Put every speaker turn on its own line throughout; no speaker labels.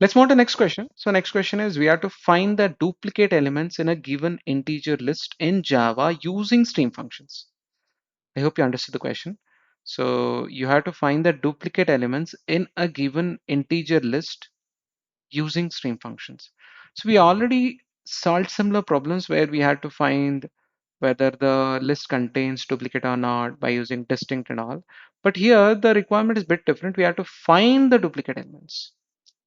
Let's move on to next question. So next question is we have to find the duplicate elements in a given integer list in Java using stream functions. I hope you understood the question. So you have to find the duplicate elements in a given integer list using stream functions. So we already solved similar problems where we had to find whether the list contains duplicate or not by using distinct and all. But here the requirement is a bit different. We have to find the duplicate elements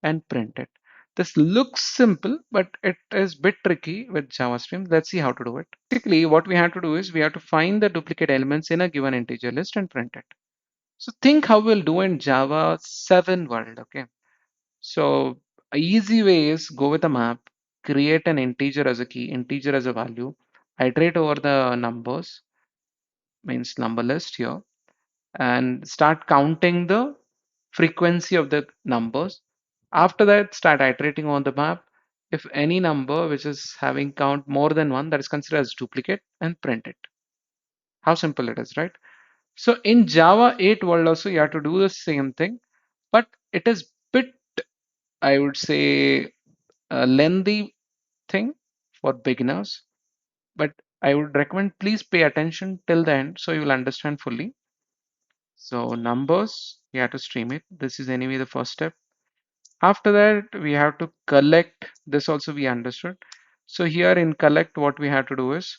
and print it. This looks simple, but it is a bit tricky with Java Stream. Let's see how to do it. Basically, what we have to do is we have to find the duplicate elements in a given integer list and print it. So think how we'll do in Java 7 world, okay? So a easy way is go with a map, create an integer as a key, integer as a value, iterate over the numbers, means number list here, and start counting the frequency of the numbers. After that, start iterating on the map. If any number which is having count more than one, that is considered as duplicate and print it. How simple it is, right? So in Java 8 world also, you have to do the same thing, but it is bit, I would say, a lengthy thing for beginners. But I would recommend please pay attention till the end so you will understand fully. So numbers, you have to stream it. This is anyway the first step. After that, we have to collect. This also we understood. So here in collect, what we have to do is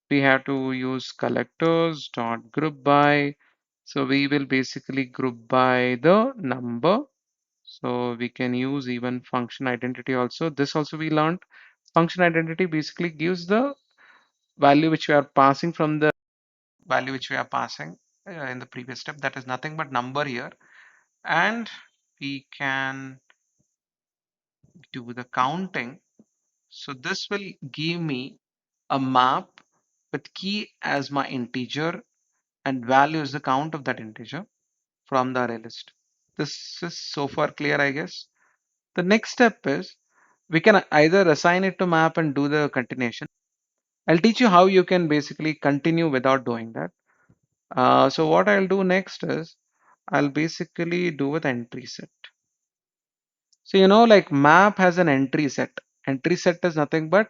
we have to use collectors dot group by. So we will basically group by the number. So we can use even function identity also. This also we learned. Function identity basically gives the value which we are passing from the value which we are passing in the previous step. That is nothing but number here. And we can do the counting. So this will give me a map with key as my integer and value is the count of that integer from the array list. This is so far clear, I guess. The next step is we can either assign it to map and do the continuation. I'll teach you how you can basically continue without doing that. So what I'll do next is I'll basically do with entry set. So like map has an entry set. Entry set is nothing but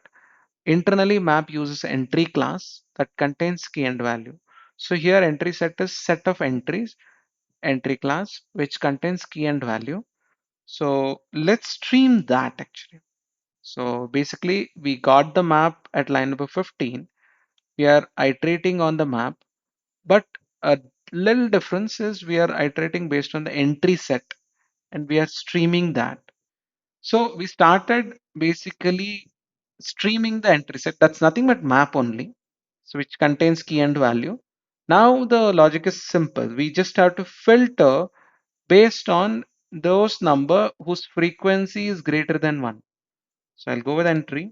internally map uses entry class that contains key and value. So here entry set is set of entries, entry class which contains key and value. So let's stream that actually. So basically we got the map at line number 15. We are iterating on the map, but a little difference is we are iterating based on the entry set and we are streaming that. So we started basically streaming the entry set. That's nothing but map only, so which contains key and value. Now the logic is simple. We just have to filter based on those number whose frequency is greater than 1. So I'll go with entry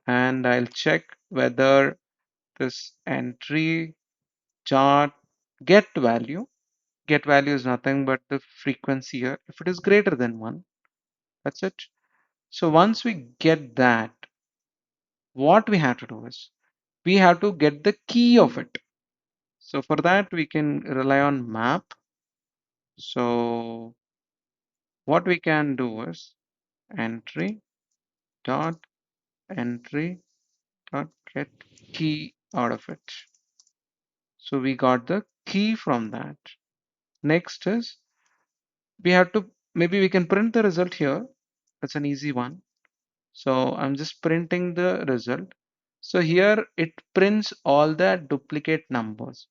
and I'll check whether this entry chart get value. Get value is nothing but the frequency here. If it is greater than 1, that's it. So once we get that, what we have to do is we have to get the key of it. So for that we can rely on map. So what we can do is entry dot entry dot get key out of it. So we got the key from that. Next is we have to, maybe we can print the result here. That's an easy one. So I'm just printing the result. So here it prints all the duplicate numbers.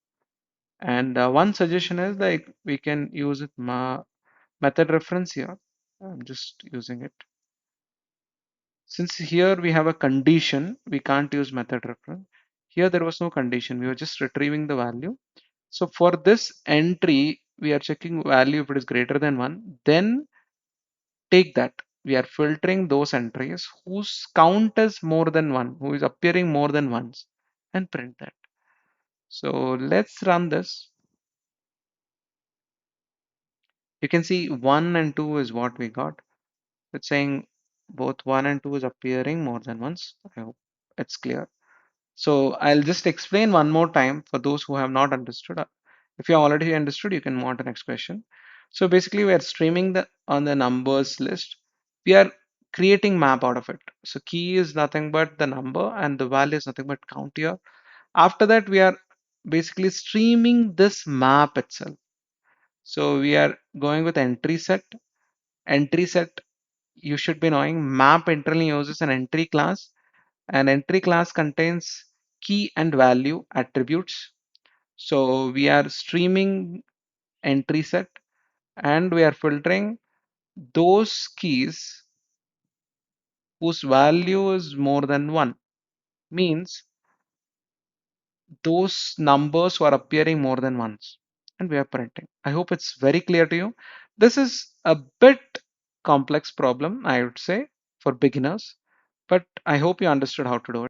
And one suggestion is like we can use it method reference here. I'm just using it. Since here we have a condition, we can't use method reference. Here there was no condition. We were just retrieving the value. So for this entry, we are checking value if it is greater than 1. Then take that. We are filtering those entries whose count is more than 1, who is appearing more than once, and print that. So let's run this. You can see 1 and 2 is what we got. It's saying both 1 and 2 is appearing more than once. I hope it's clear. So I'll just explain one more time for those who have not understood. If you have already understood, you can move on to the next question. So basically, we are streaming the on the numbers list. we are creating map out of it. So key is nothing but the number and the value is nothing but count here. After that, we are basically streaming this map itself. So we are going with entry set. Entry set, you should be knowing, map internally uses an entry class. An entry class contains key and value attributes. So we are streaming entry set and we are filtering those keys whose value is more than 1. Means those numbers who are appearing more than once, and we are printing. I hope it's very clear to you. This is a bit complex problem, I would say, for beginners, but I hope you understood how to do it.